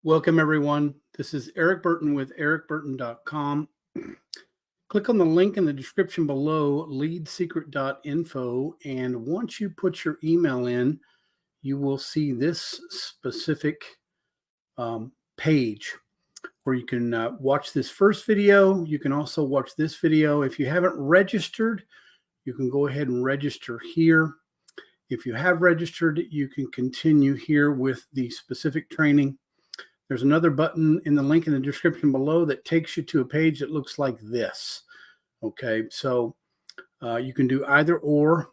Welcome, everyone. This is Erik Burton with ericburton.com. Click on the link in the description below, leadsecret.info, and once you put your email in, you will see this specific page where you can watch this first video. You can also watch this video. If you haven't registered, you can go ahead and register here. If you have registered, you can continue here with the specific training. There's another button in the link in the description below that takes you to a page that looks like this. Okay, so you can do either or.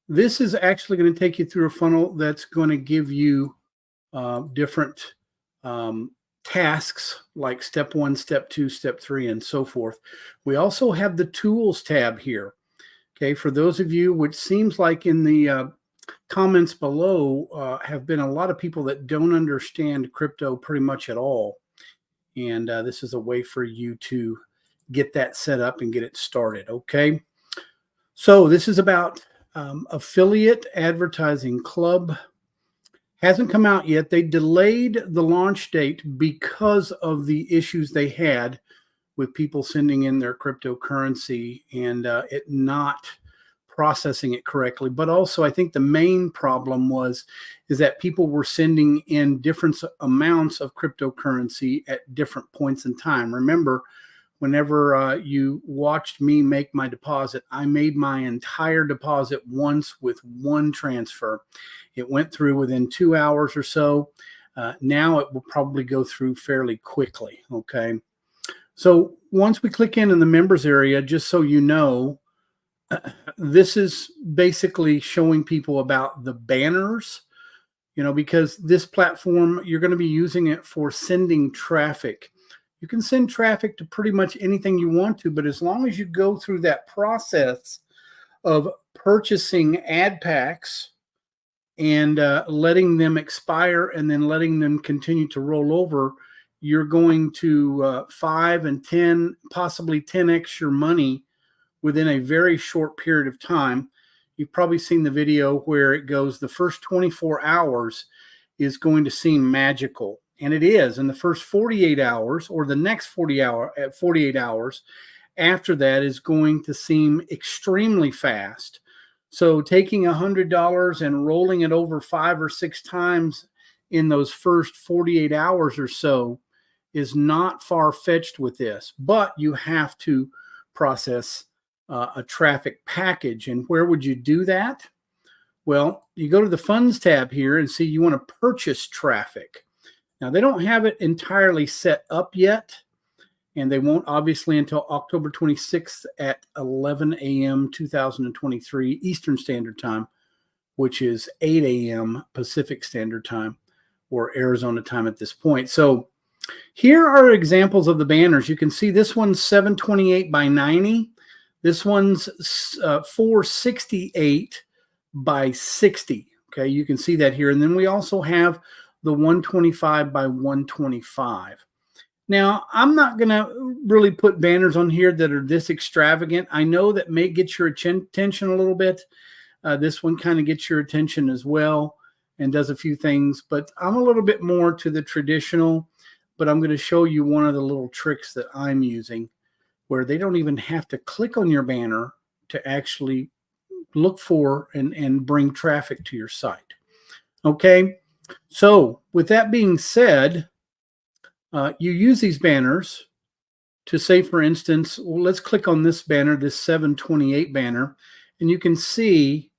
This is actually going to take you through a funnel that's going to give you different tasks like step 1, step 2, step 3, and so forth. We also have the tools tab here. Okay, for those of you, which seems like in the comments below have been a lot of people that don't understand crypto pretty much at all. And this is a way for you to get that set up and get it started. Okay. So this is about Affiliate Advertising Club. Hasn't come out yet. They delayed the launch date because of the issues they had with people sending in their cryptocurrency and it not processing it correctly. But also, I think the main problem is that people were sending in different amounts of cryptocurrency at different points in time. Remember, whenever you watched me make my deposit, I made my entire deposit once with one transfer. It went through within 2 hours or so. Now it will probably go through fairly quickly. Okay. So once we click in the members area, just so you know, this is basically showing people about the banners, because this platform, you're going to be using it for sending traffic. You can send traffic to pretty much anything you want to, but as long as you go through that process of purchasing ad packs and letting them expire and then letting them continue to roll over, you're going to 5 and 10, possibly 10x your money within a very short period of time. You've probably seen the video where it goes, the first 24 hours is going to seem magical. And it is. In the first 48 hours or the next 48 hours after that is going to seem extremely fast. So taking $100 and rolling it over 5 or 6 times in those first 48 hours or so is not far-fetched with this, but you have to process a traffic package. And where would you do that? Well, you go to the funds tab here and see you want to purchase traffic. Now, they don't have it entirely set up yet, and they won't obviously until October 26th at 11 a.m. 2023 Eastern Standard Time, which is 8 a.m. Pacific Standard Time or Arizona time at this point. So here are examples of the banners. You can see this one's 728 by 90. This one's 468 by 60. Okay, you can see that here. And then we also have the 125 by 125. Now, I'm not going to really put banners on here that are this extravagant. I know that may get your attention a little bit. This one kind of gets your attention as well and does a few things. But I'm a little bit more to the traditional. But I'm going to show you one of the little tricks that I'm using, where they don't even have to click on your banner to actually look for and bring traffic to your site. Okay, so with that being said, you use these banners to say, for instance, well, let's click on this banner, this 728 banner, and you can see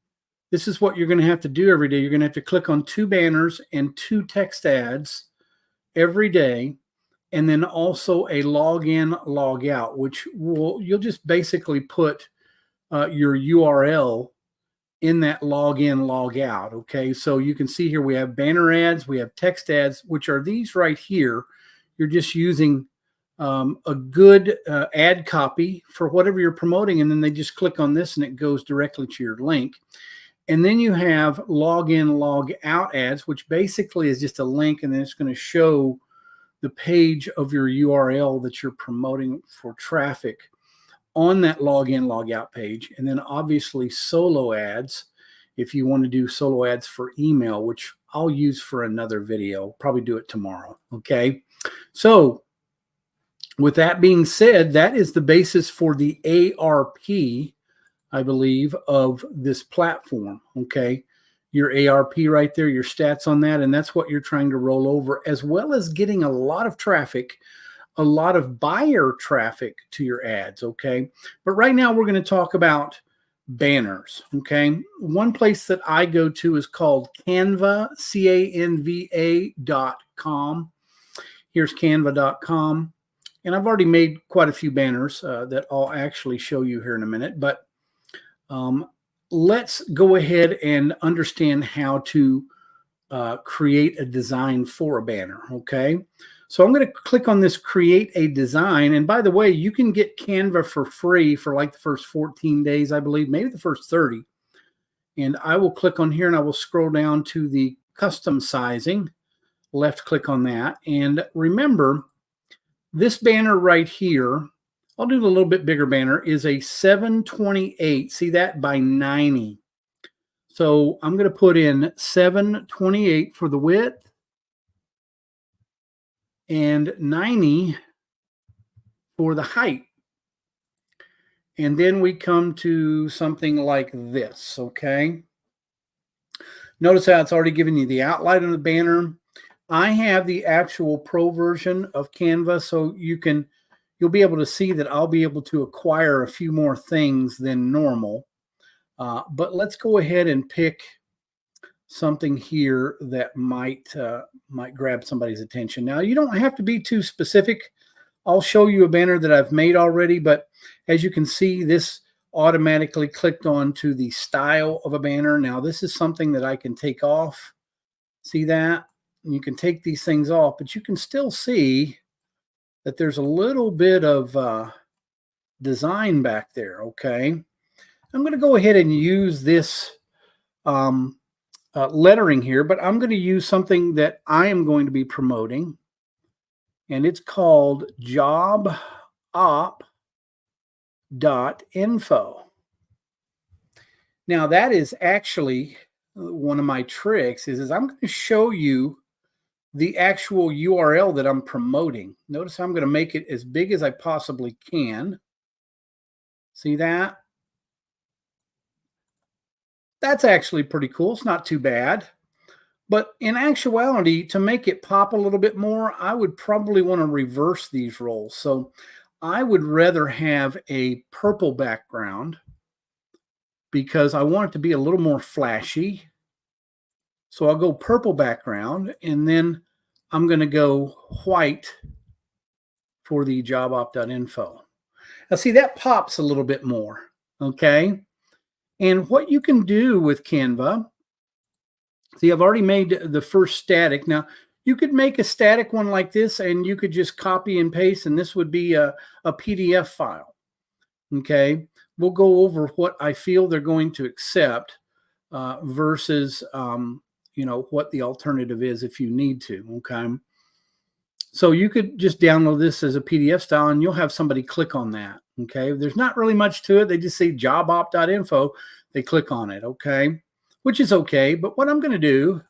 this is what you're going to have to do every day. You're going to have to click on 2 banners and 2 text ads every day, and then also a login, log out, which you'll just basically put your URL in that login, log out. Okay, so you can see here we have banner ads, we have text ads, which are these right here. You're just using a good ad copy for whatever you're promoting, and then they just click on this and it goes directly to your link. And then you have login, log out ads, which basically is just a link, and then it's going to show the page of your URL that you're promoting for traffic on that login, log out page. And then obviously solo ads, if you want to do solo ads for email, which I'll use for another video. Probably do it tomorrow. Okay. So with that being said, that is the basis for the ARP, I believe, of this platform. Okay. Your ARP right there, your stats on that. And that's what you're trying to roll over, as well as getting a lot of traffic, a lot of buyer traffic to your ads. Okay. But right now we're going to talk about banners. Okay. One place that I go to is called Canva, Canva.com. Here's canva.com. And I've already made quite a few banners that I'll actually show you here in a minute. But let's go ahead and understand how to create a design for a banner. Okay. So I'm going to click on this create a design. And by the way, you can get Canva for free for like the first 14 days, I believe, maybe the first 30. And I will click on here and I will scroll down to the custom sizing, left click on that. And remember, this banner right here, I'll do a little bit bigger banner, is a 728. See that? By 90. So I'm going to put in 728 for the width and 90 for the height. And then we come to something like this, okay? Notice how it's already given you the outline of the banner. I have the actual pro version of Canva, so you'll be able to see that I'll be able to acquire a few more things than normal. But let's go ahead and pick something here that might grab somebody's attention. Now, you don't have to be too specific. I'll show you a banner that I've made already, but as you can see, this automatically clicked on to the style of a banner. Now, this is something that I can take off. See that? You can take these things off, but you can still see that there's a little bit of design back there, okay? I'm going to go ahead and use this lettering here, but I'm going to use something that I am going to be promoting, and it's called jobop.info. Now, that is actually one of my tricks is I'm going to show you the actual URL that I'm promoting. Notice I'm going to make it as big as I possibly can. See that? That's actually pretty cool. It's not too bad. But in actuality, to make it pop a little bit more, I would probably want to reverse these roles. So I would rather have a purple background because I want it to be a little more flashy. So I'll go purple background, and then I'm going to go white for the jobop.info. Now, see, that pops a little bit more, okay? And what you can do with Canva, see, I've already made the first static. Now, you could make a static one like this, and you could just copy and paste, and this would be a PDF file, okay? We'll go over what I feel they're going to accept versus what the alternative is if you need to, okay? So you could just download this as a PDF style and you'll have somebody click on that, okay? There's not really much to it. They just say jobop.info. They click on it, okay? Which is okay, but what I'm going to do,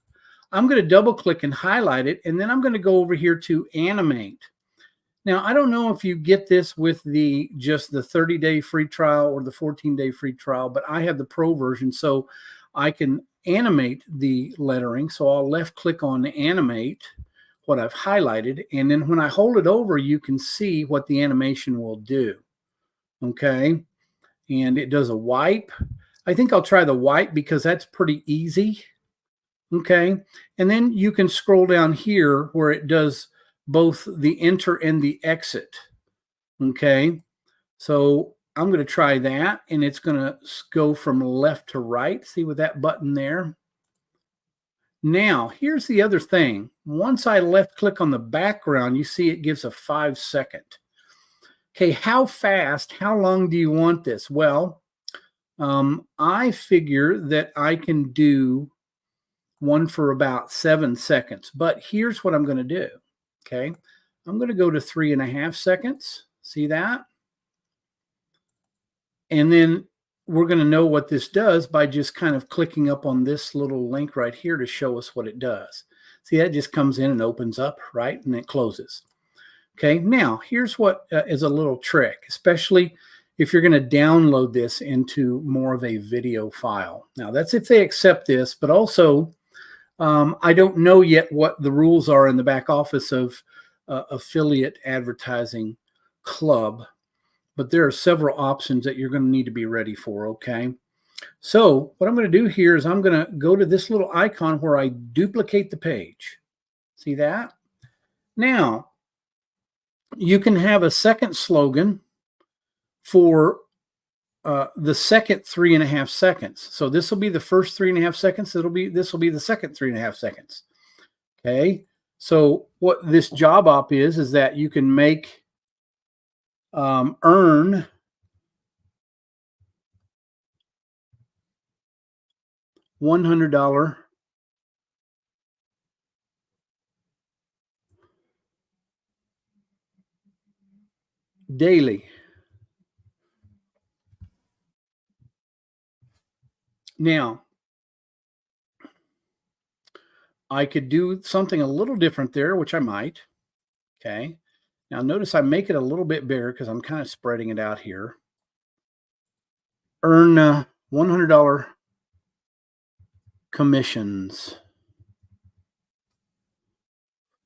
I'm going to double click and highlight it, and then I'm going to go over here to animate. Now, I don't know if you get this with just the 30-day free trial or the 14-day free trial, but I have the pro version, so I can animate the lettering. So I'll left click on animate what I've highlighted, and then when I hold it over, you can see what the animation will do, okay? And it does a wipe. I think I'll try the wipe because that's pretty easy, okay? And then you can scroll down here where it does both the enter and the exit, okay? So I'm going to try that, and it's going to go from left to right. See with that button there? Now, here's the other thing. Once I left click on the background, you see it gives a 5-second. Okay, how fast, how long do you want this? Well, I figure that I can do one for about 7 seconds, but here's what I'm going to do. Okay, I'm going to go to 3.5 seconds. See that? And then we're going to know what this does by just kind of clicking up on this little link right here to show us what it does. See, that just comes in and opens up, right? And it closes. Okay, now here's what is a little trick, especially if you're going to download this into more of a video file. Now, that's if they accept this, but also I don't know yet what the rules are in the back office of Affiliate Advertising Club, but there are several options that you're going to need to be ready for, okay? So what I'm going to do here is I'm going to go to this little icon where I duplicate the page. See that? Now, you can have a second slogan for the second 3.5 seconds. So this will be the first 3.5 seconds. This will be the second 3.5 seconds. Okay. So what this job op is that you can make earn $100 daily. Now, I could do something a little different there, which I might. Okay. Now notice I make it a little bit bigger because I'm kind of spreading it out here. Earn $100 commissions.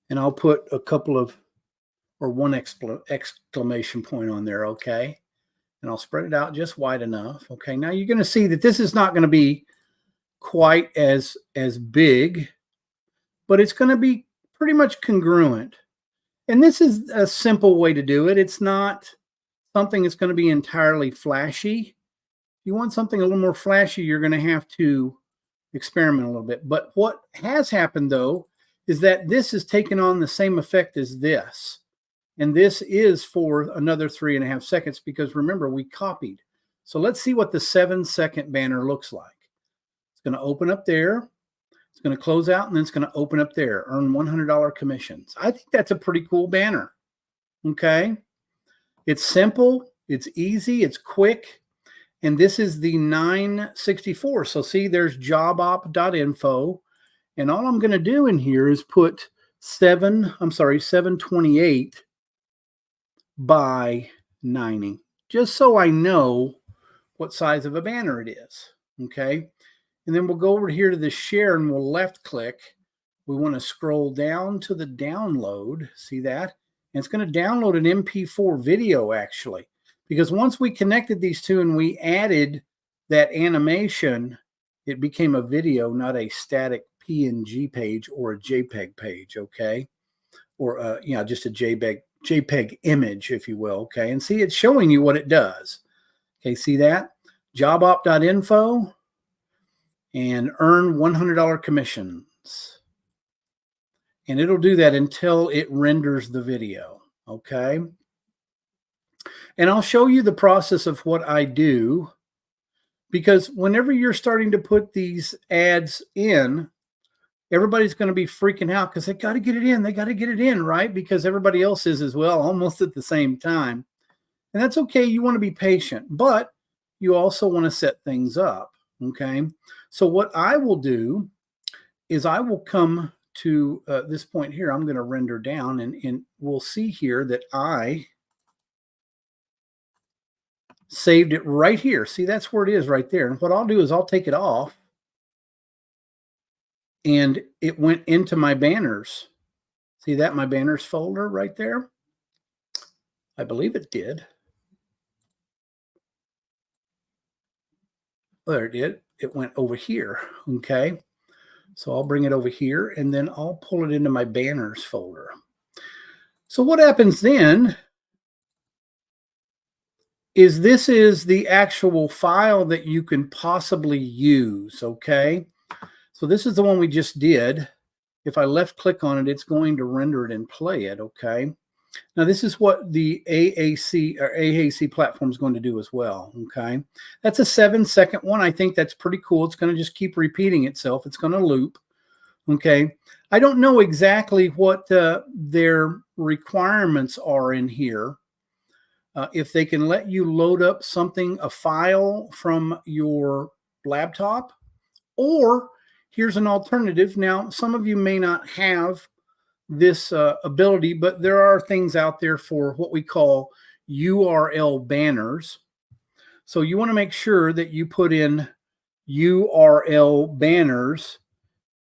And I'll put a couple of, or one exclamation point on there, okay? And I'll spread it out just wide enough. Okay, now you're going to see that this is not going to be quite as big, but it's going to be pretty much congruent. And this is a simple way to do it. It's not something that's going to be entirely flashy. If you want something a little more flashy, you're going to have to experiment a little bit. But what has happened, though, is that this has taken on the same effect as this. And this is for another 3.5 seconds because remember, we copied. So let's see what the 7-second banner looks like. It's going to open up there. It's going to close out, and then it's going to open up there. Earn $100 commissions. I think that's a pretty cool banner. Okay. It's simple. It's easy. It's quick. And this is the 964. So see, there's jobop.info. And all I'm going to do in here is put 728 by 90, just so I know what size of a banner it is. Okay. And then we'll go over here to the share and we'll left click. We want to scroll down to the download. See that? And it's going to download an MP4 video actually, because once we connected these two and we added that animation, it became a video, not a static PNG page or a JPEG page. Okay. Or just a JPEG image, if you will. Okay. And see, it's showing you what it does. Okay. See that? Jobop.info and earn $100 commissions. And it'll do that until it renders the video. Okay. And I'll show you the process of what I do, because whenever you're starting to put these ads in, everybody's going to be freaking out because they got to get it in. They got to get it in, right? Because everybody else is as well, almost at the same time. And that's okay. You want to be patient, but you also want to set things up. Okay. So what I will do is I will come to this point here. I'm going to render down and we'll see here that I saved it right here. See, that's where it is right there. And what I'll do is I'll take it off. And it went into my banners. See that? My banners folder right there. I believe it did. There it did. It went over here. Okay. So I'll bring it over here and then I'll pull it into my banners folder. So what happens then is this is the actual file that you can possibly use. Okay. So this is the one we just did. If I left click on it, it's going to render it and play it. Okay. Now this is what the AAC platform is going to do as well. Okay. That's a 7-second one. I think that's pretty cool. It's going to just keep repeating itself. It's going to loop. Okay. I don't know exactly what their requirements are in here. if they can let you load up something, a file from your laptop, or here's an alternative. Now, some of you may not have this ability, but there are things out there for what we call URL banners. So you want to make sure that you put in URL banners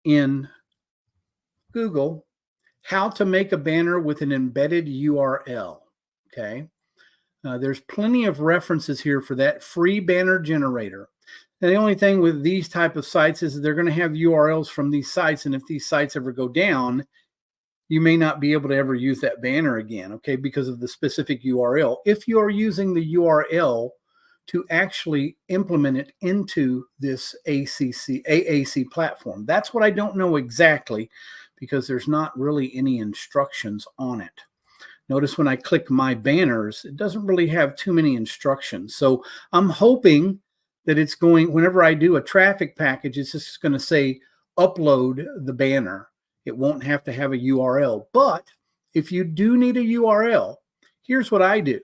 in Google, how to make a banner with an embedded URL. Okay. There's plenty of references here for that free banner generator. And the only thing with these type of sites is they're going to have URLs from these sites. And if these sites ever go down, you may not be able to ever use that banner again, okay, because of the specific URL. If you are using the URL to actually implement it into this AAC platform, that's what I don't know exactly, because there's not really any instructions on it. Notice when I click my banners, it doesn't really have too many instructions. So I'm hoping that it's going, whenever I do a traffic package, it's just going to say upload the banner. It won't have to have a URL. But if you do need a URL, here's what I do.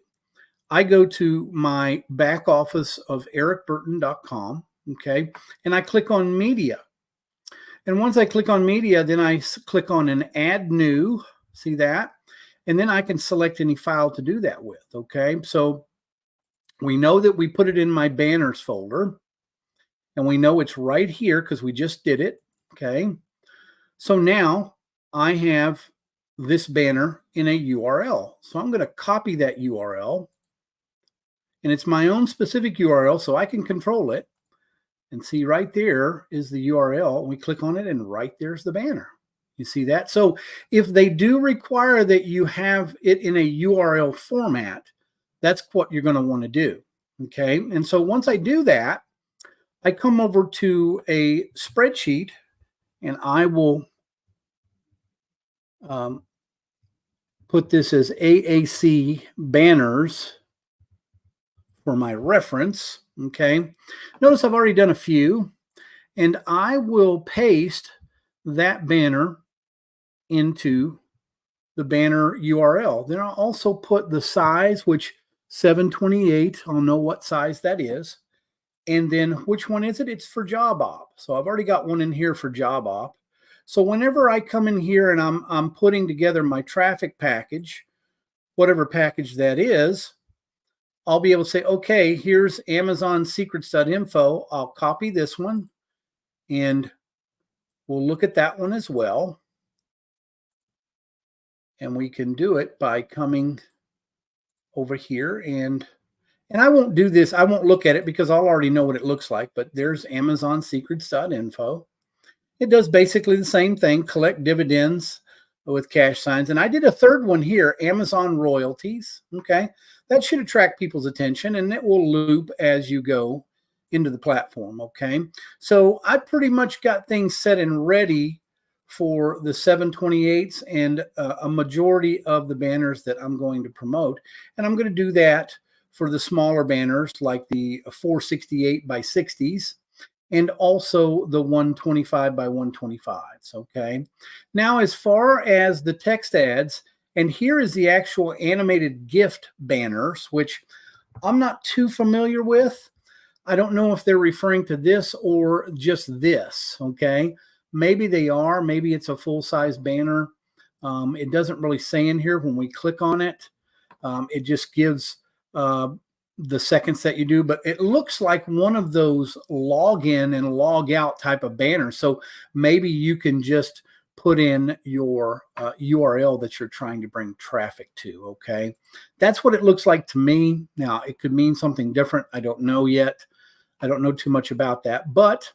I go to my back office of ericburton.com, okay, and I click on media. And once I click on media, then I click on an add new, see that? And then I can select any file to do that with, okay? So we know that we put it in my banners folder, and we know it's right here because we just did it, okay? So now I have this banner in a URL. So I'm going to copy that URL, and it's my own specific URL, so I can control it. And see, right there is the URL. We click on it, and right there's the banner. You see that? So if they do require that you have it in a URL format, that's what you're going to want to do. Okay. And so once I do that, I come over to a spreadsheet, and I will put this as AAC banners for my reference. Okay. Notice I've already done a few, and I will paste that banner into the banner URL. Then I'll also put the size, which 728, I'll know what size that is. And then which one is it? It's for job op. So I've already got one in here for job op. So whenever I come in here and I'm putting together my traffic package, whatever package that is, I'll be able to say, okay, here's Amazon secrets.info. I'll copy this one, and we'll look at that one as well. And we can do it by coming over here, and I won't do this. I won't look at it because I'll already know what it looks like, but there's Amazon secrets.info. It does basically the same thing, collect dividends with cash signs. And I did a third one here, Amazon royalties. Okay. That should attract people's attention, and it will loop as you go into the platform. Okay. So I pretty much got things set and ready for the 728s and a majority of the banners that I'm going to promote. And I'm going to do that for the smaller banners like the 468 by 60s and also the 125 by 125s. Okay. Now, as far as the text ads, and here is the actual animated gift banners, which I'm not too familiar with. I don't know if they're referring to this or just this. Okay. Maybe they are. Maybe it's a full-size banner. It doesn't really say in here when we click on it. It just gives the seconds that you do, but it looks like one of those log in and log out type of banners. So maybe you can just put in your URL that you're trying to bring traffic to. Okay. That's what it looks like to me. Now, it could mean something different. I don't know yet. I don't know too much about that, but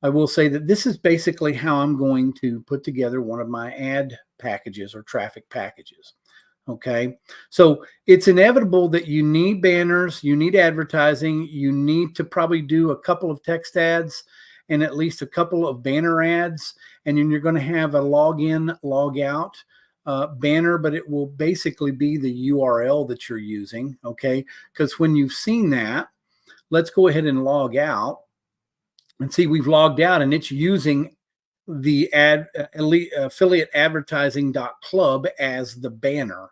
I will say that this is basically how I'm going to put together one of my ad packages or traffic packages. Okay. So it's inevitable that you need banners, you need advertising, you need to probably do a couple of text ads and at least a couple of banner ads. And then you're going to have a login, log out banner, but it will basically be the URL that you're using. Okay. Because when you've seen that, let's go ahead and log out and see we've logged out, and it's using the affiliate advertising.club as the banner,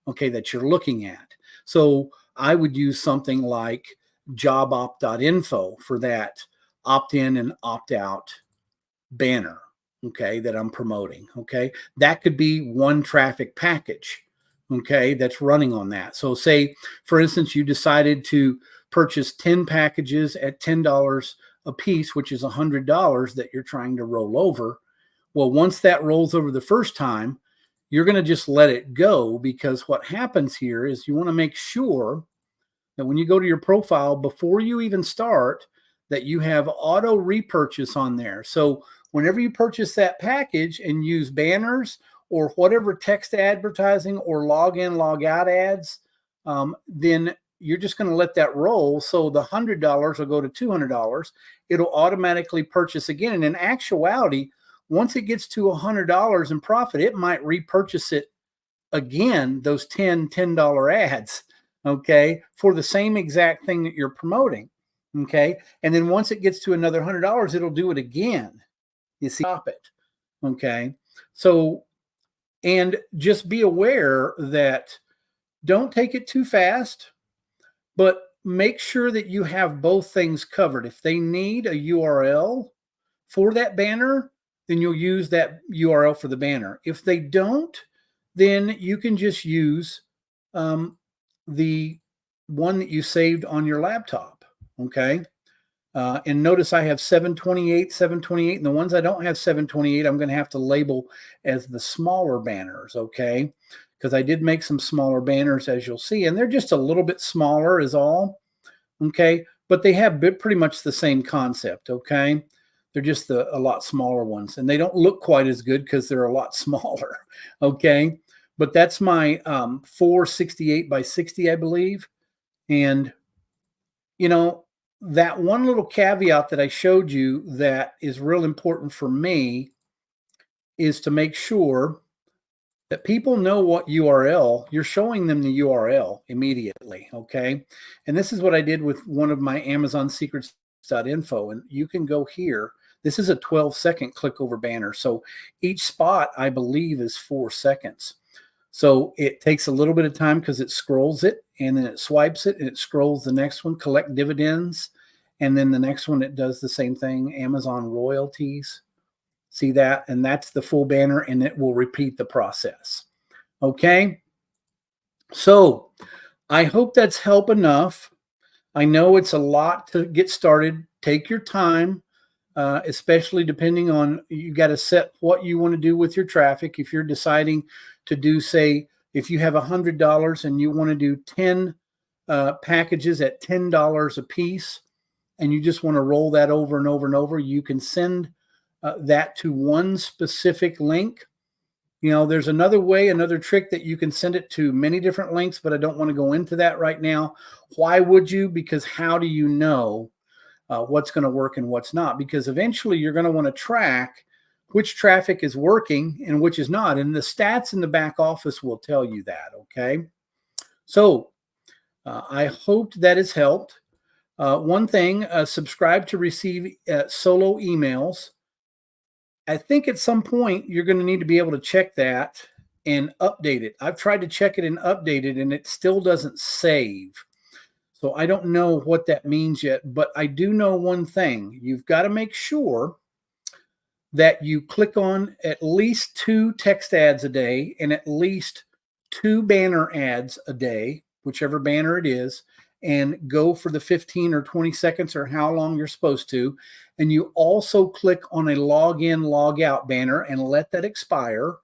okay, that you're looking at. So I would use something like jobopt.info for that opt in and opt out banner, okay, that I'm promoting. Okay, that could be one traffic package, okay, that's running on that. So say, for instance, you decided to purchase 10 packages at $10 a piece, which is $100 that you're trying to roll over. Well, once that rolls over the first time, you're going to just let it go, because what happens here is you want to make sure that when you go to your profile, before you even start, that you have auto repurchase on there. So whenever you purchase that package and use banners or whatever text advertising or log in, log out ads, then you're just going to let that roll. So the $100 will go to $200. It'll automatically purchase again. And in actuality, once it gets to $100 in profit, it might repurchase it again, those $10 ads, okay, for the same exact thing that you're promoting, okay? And then once it gets to another $100, it'll do it again. You see, stop it, okay? So, and just be aware that don't take it too fast, but make sure that you have both things covered. If they need a URL for that banner, then you'll use that URL for the banner. If they don't, then you can just use the one that you saved on your laptop, okay? And notice I have 728, 728, and the ones I don't have 728, I'm going to have to label as the smaller banners, okay? Because I did make some smaller banners, as you'll see, and they're just a little bit smaller is all, okay? But they have pretty much the same concept, okay? They're just a lot smaller ones, and they don't look quite as good because they're a lot smaller, okay? But that's my 468 by 60, I believe. And, you know, that one little caveat that I showed you that is real important for me is to make sure that people know what URL, you're showing them the URL immediately, okay? And this is what I did with one of my Amazon secrets.info, and you can go here. This is a 12-second click over banner. So each spot, I believe, is 4 seconds. So it takes a little bit of time because it scrolls it, and then it swipes it, and it scrolls the next one, collect dividends, and then the next one, it does the same thing, Amazon royalties. See that? And that's the full banner, and it will repeat the process. Okay? So I hope that's help enough. I know it's a lot to get started. Take your time. Especially depending on, you got to set what you want to do with your traffic. If you're deciding to do, say, if you have $100 and you want to do 10 packages at $10 a piece, and you just want to roll that over and over and over, you can send that to one specific link. You know, there's another way, another trick that you can send it to many different links, but I don't want to go into that right now. Why would you? Because how do you know what's going to work and what's not? Because eventually you're going to want to track which traffic is working and which is not. And the stats in the back office will tell you that, okay? So I hoped that has helped. One thing, subscribe to receive solo emails. I think at some point you're going to need to be able to check that and update it. I've tried to check it and update it, and it still doesn't save. So I don't know what that means yet, but I do know one thing. You've got to make sure that you click on at least 2 text ads a day and at least 2 banner ads a day, whichever banner it is, and go for the 15 or 20 seconds or how long you're supposed to. And you also click on a log in, log out banner and let that expire.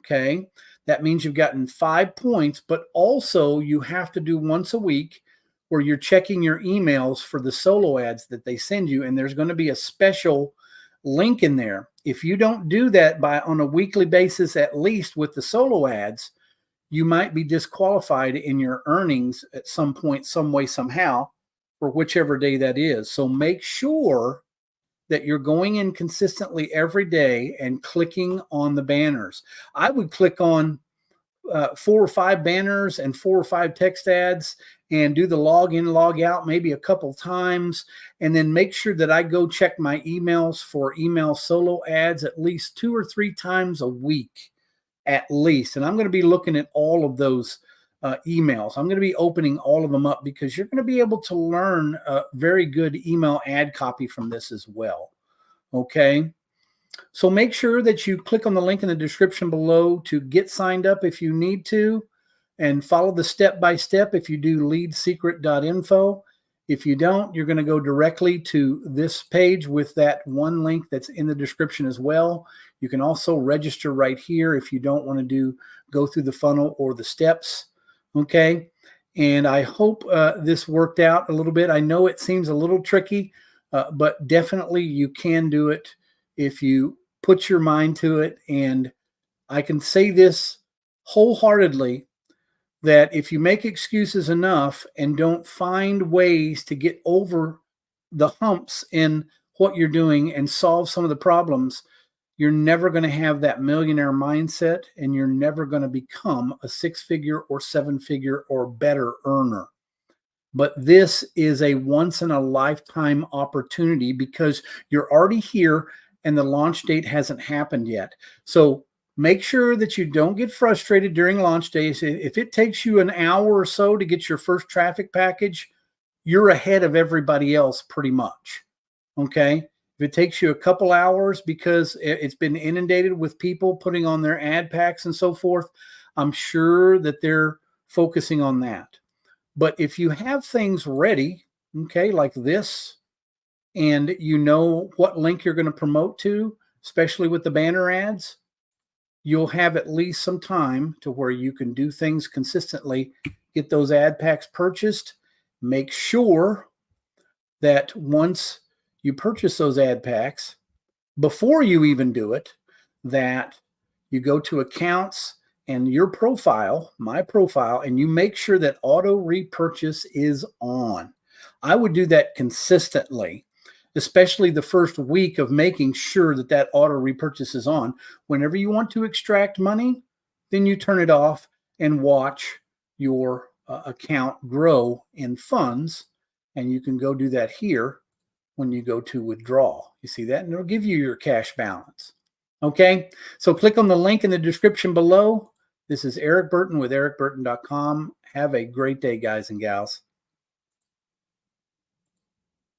Okay. That means you've gotten 5 points, but also you have to do once a week where you're checking your emails for the solo ads that they send you. And there's going to be a special link in there. If you don't do that on a weekly basis, at least with the solo ads, you might be disqualified in your earnings at some point, some way, somehow, for whichever day that is. So make sure that you're going in consistently every day and clicking on the banners. I would click on 4 or 5 banners and 4 or 5 text ads and do the log in, log out maybe a couple times, and then make sure that I go check my emails for email solo ads at least 2 or 3 times a week, at least. And I'm going to be looking at all of those emails. I'm going to be opening all of them up because you're going to be able to learn very good email ad copy from this as well. Okay. So make sure that you click on the link in the description below to get signed up if you need to, and follow the step-by-step if you do leadsecret.info. If you don't, you're going to go directly to this page with that one link that's in the description as well. You can also register right here if you don't want to go through the funnel or the steps. Okay. And I hope this worked out a little bit. I know it seems a little tricky, but definitely you can do it if you put your mind to it. And I can say this wholeheartedly, that if you make excuses enough and don't find ways to get over the humps in what you're doing and solve some of the problems, you're never going to have that millionaire mindset, and you're never going to become a 6-figure or 7-figure or better earner. But this is a once in a lifetime opportunity because you're already here and the launch date hasn't happened yet. So make sure that you don't get frustrated during launch days. If it takes you an hour or so to get your first traffic package, you're ahead of everybody else pretty much. Okay. If it takes you a couple hours because it's been inundated with people putting on their ad packs and so forth, I'm sure that they're focusing on that. But if you have things ready, okay, like this, and you know what link you're going to promote to, especially with the banner ads, you'll have at least some time to where you can do things consistently, get those ad packs purchased. Make sure that once you purchase those ad packs, before you even do it, that you go to accounts and your profile, my profile, and you make sure that auto repurchase is on. I would do that consistently, especially the first week of making sure that that auto repurchase is on. Whenever you want to extract money, then you turn it off and watch your account grow in funds. And you can go do that here when you go to withdraw. You see that? And it'll give you your cash balance. Okay, so click on the link in the description below. This is Erik Burton with erikburton.com. Have a great day, guys and gals.